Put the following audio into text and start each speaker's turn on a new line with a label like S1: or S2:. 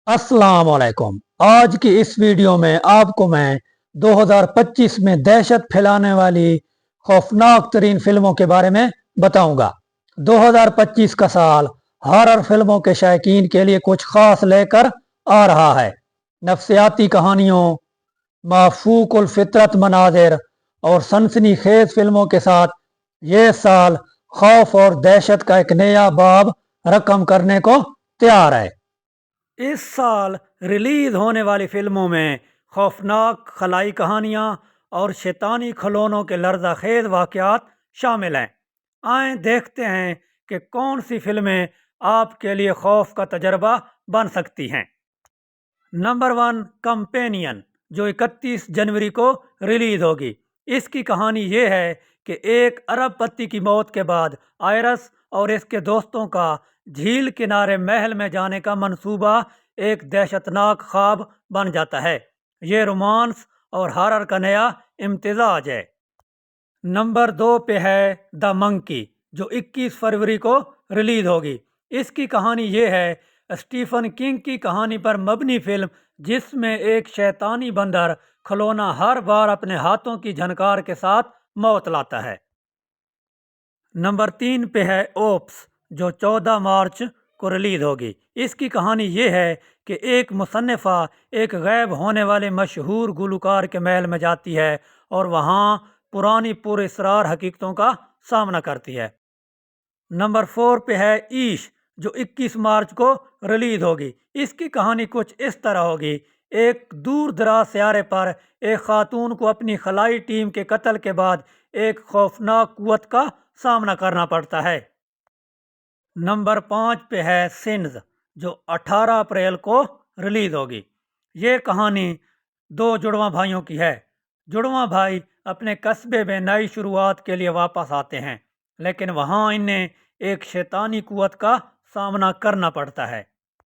S1: अस्सलाम वालेकुम। आज की इस वीडियो में आपको मैं 2025 में दहशत फैलाने वाली खौफनाक तरीन फिल्मों के बारे में बताऊंगा। 2025 का साल हॉरर फिल्मों के शौकीन के लिए कुछ खास लेकर आ रहा है। नफ्सियाती कहानियों, माफूकुल फितरत मनाजिर और सनसनीखेज फिल्मों के साथ ये साल खौफ और दहशत का एक नया बाब रकम करने को तैयार है। इस साल रिलीज होने वाली फिल्मों में खौफनाक खलाई कहानियाँ और शैतानी खिलौनों के लर्ज़ाखेज वाक़यात शामिल हैं। आएँ देखते हैं कि कौन सी फिल्में आपके लिए खौफ का तजर्बा बन सकती हैं। नंबर 1, कंपेनियन, जो 31 जनवरी को रिलीज होगी। इसकी कहानी ये है कि एक अरबपति की मौत के बाद आयरस और इसके दोस्तों का झील किनारे महल में जाने का मंसूबा एक दहशतनाक ख्वाब बन जाता है। ये रोमांस और हॉरर का नया इम्तिजाज है। नंबर 2 पे है द मंकी, जो 21 फरवरी को रिलीज होगी। इसकी कहानी ये है स्टीफन किंग की कहानी पर मबनी फिल्म, जिसमें एक शैतानी बंदर खिलौना हर बार अपने हाथों की झनकार के साथ मौत लाता है। नंबर 3 पे है ओप्स, जो 14 मार्च को रिलीज होगी। इसकी कहानी ये है कि एक मुसन्निफ़ा एक गैब होने वाले मशहूर गुलकार के महल में जाती है और वहाँ पुरानी पुरअसरार हकीकतों का सामना करती है। नंबर 4 पे है ईश, जो 21 मार्च को रिलीज होगी। इसकी कहानी कुछ इस तरह होगी। एक दूर दराज सियारे पर एक खातून को अपनी खलाई टीम के कत्ल के बाद एक खौफनाक कुव्वत का सामना करना पड़ता है। नंबर 5 पे है सिन्स, जो 18 अप्रैल को रिलीज होगी। ये कहानी दो जुड़वा भाइयों की है। जुड़वा भाई अपने कस्बे में नई शुरुआत के लिए वापस आते हैं, लेकिन वहाँ इन्हें एक शैतानी कुव्वत का सामना करना पड़ता है।